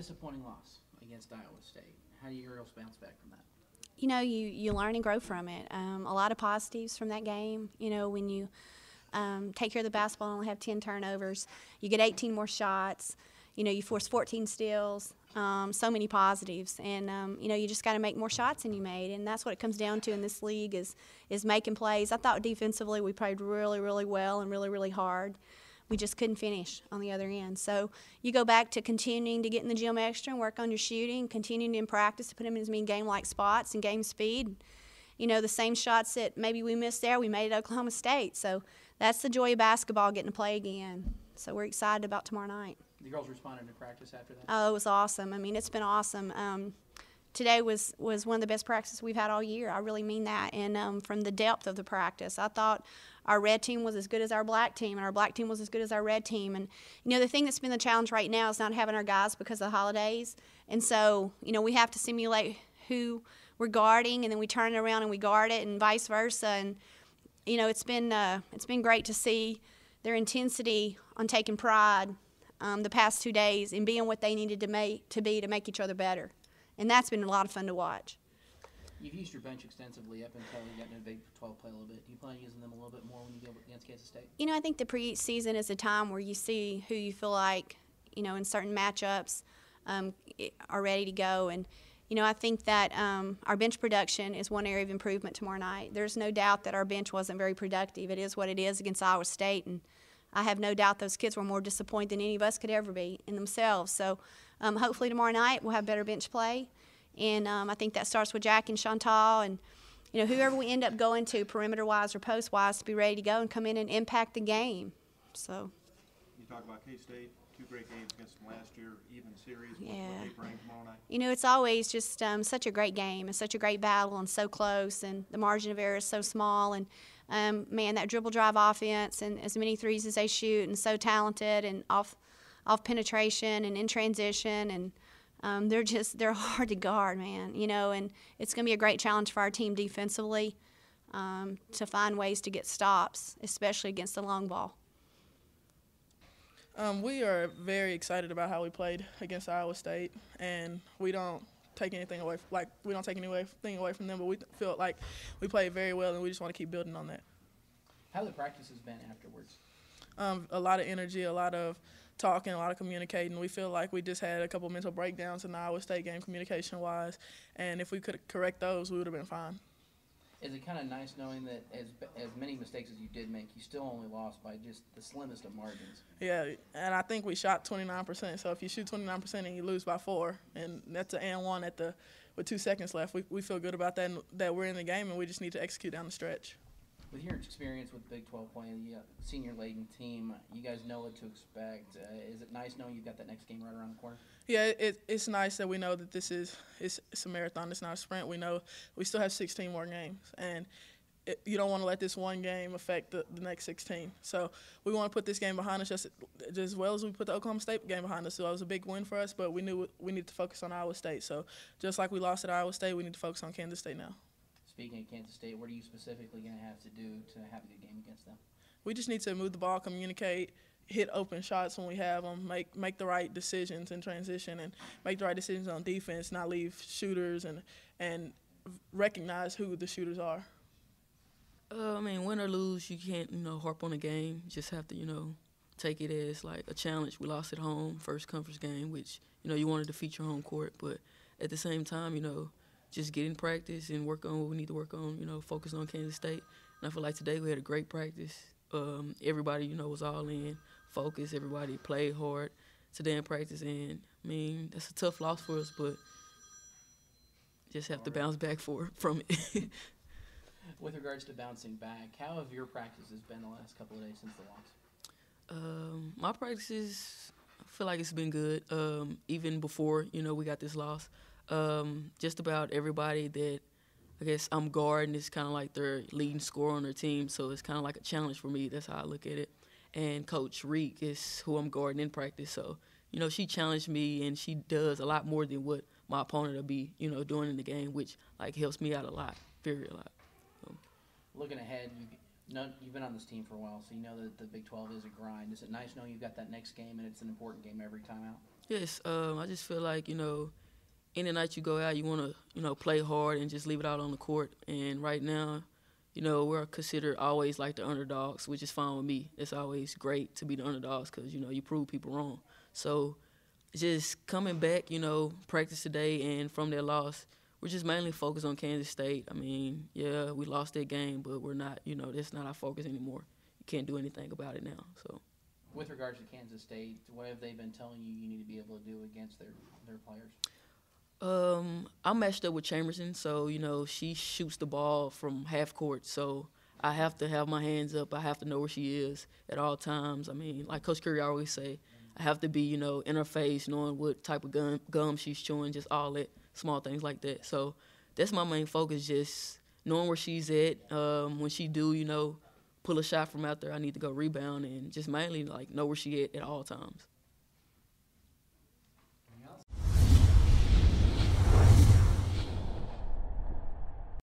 Disappointing loss against Iowa State. How do you girls bounce back from that? You know, you learn and grow from it. A lot of positives from that game. You know, when you take care of the basketball and only have 10 turnovers, you get 18 more shots. You know, you force 14 steals. So many positives, and you know, you just got to make more shots than you made, and that's what it comes down to in this league is making plays. I thought defensively we played really, really well and really, really hard. We just couldn't finish on the other end. So you go back to continuing to get in the gym extra and work on your shooting, continuing in practice to put them in as many game-like spots and game speed. You know, the same shots that maybe we missed there, we made at Oklahoma State. So that's the joy of basketball, getting to play again. So we're excited about tomorrow night. The girls responded to practice after that? Oh, it was awesome. I mean, it's been awesome. Today was one of the best practices we've had all year. I really mean that. And from the depth of the practice, I thought our red team was as good as our black team, and our black team was as good as our red team. And, you know, the thing that's been the challenge right now is not having our guys because of the holidays. And so, you know, we have to simulate who we're guarding, and then we turn it around and we guard it, and vice versa. And, you know, it's been great to see their intensity on taking pride the past 2 days and being what they needed to make each other better. And that's been a lot of fun to watch. You've used your bench extensively up until you got into Big 12 play a little bit. Do you plan on using them a little bit more when you go against Kansas State? You know, I think the preseason is a time where you see who you feel like, you know, in certain matchups are ready to go. And, you know, I think that our bench production is one area of improvement tomorrow night. There's no doubt that our bench wasn't very productive. It is what it is against Iowa State, and I have no doubt those kids were more disappointed than any of us could ever be in themselves. So hopefully tomorrow night we'll have better bench play. And I think that starts with Jack and Chantal and, you know, whoever we end up going to perimeter-wise or post-wise to be ready to go and come in and impact the game. So. You talk about K-State, 2 great games against them last year, even series. Yeah. What they bring tomorrow night? You know, it's always just such a great game and such a great battle and so close, and the margin of error is so small. And, man, that dribble drive offense and as many threes as they shoot, and so talented and off penetration and in transition, and they're hard to guard, man, you know, and it's going to be a great challenge for our team defensively to find ways to get stops, especially against the long ball. We are very excited about how we played against Iowa State, and we don't take anything away from them, but we feel like we played very well, and we just want to keep building on that. How have the practices been afterwards? A lot of energy, a lot of talking, a lot of communicating. We feel like we just had a couple mental breakdowns in the Iowa State game communication-wise, and if we could correct those, we would have been fine. Is it kind of nice knowing that as many mistakes as you did make, you still only lost by just the slimmest of margins? Yeah, and I think we shot 29%. So if you shoot 29% and you lose by 4, and that's an and 1 with 2 seconds left, we feel good about that, and that we're in the game, and we just need to execute down the stretch. With your experience with Big 12 playing the senior-laden team, you guys know what to expect. Is it nice knowing you've got that next game right around the corner? Yeah, it's nice that we know that it's a marathon. It's not a sprint. We know we still have 16 more games, and you don't want to let this one game affect the next 16. So we want to put this game behind us just as well as we put the Oklahoma State game behind us. So it was a big win for us, but we knew we needed to focus on Iowa State. So just like we lost at Iowa State, we need to focus on Kansas State now. Speaking of Kansas State, what are you specifically going to have to do to have a good game against them? We just need to move the ball, communicate, hit open shots when we have them, make the right decisions in transition, and make the right decisions on defense, not leave shooters, and recognize who the shooters are. I mean, win or lose, you can't, harp on a game. You just have to, take it as like a challenge. We lost at home, first conference game, which, you want to defeat your home court. But at the same time, just get in practice and work on what we need to work on, focus on Kansas State. And I feel like today we had a great practice. Everybody, was all in, focused. Everybody played hard today in practice. And, I mean, that's a tough loss for us, but just have to bounce back from it. With regards to bouncing back, how have your practices been the last couple of days since the loss? My practices, I feel like it's been good. Even before, we got this loss. Just about everybody that I guess I'm guarding is kind of like their leading scorer on their team, so it's kind of like a challenge for me. That's how I look at it. And Coach Reek is who I'm guarding in practice, so, she challenged me, and she does a lot more than what my opponent will be, doing in the game, which, like, helps me out a lot, very a lot. Looking ahead, No, you've been on this team for a while, so you know that the Big 12 is a grind. Is it nice knowing you've got that next game and it's an important game every time out? Yes, I just feel like, any night you go out, you want to, play hard and just leave it out on the court. And right now, we're considered always like the underdogs, which is fine with me. It's always great to be the underdogs because, you prove people wrong. So just coming back, practice today, and from that loss, we're just mainly focused on Kansas State. I mean, yeah, we lost that game, but we're not, that's not our focus anymore. You can't do anything about it now. So, with regards to Kansas State, what have they been telling you need to be able to do against their players? I'm matched up with Chamberson, so, she shoots the ball from half court. So I have to have my hands up. I have to know where she is at all times. I mean, like Coach Curry always say, I have to be, in her face, knowing what type of gum she's chewing, just all that, small things like that. So that's my main focus, just knowing where she's at. When she do, pull a shot from out there, I need to go rebound and just mainly, know where she at all times.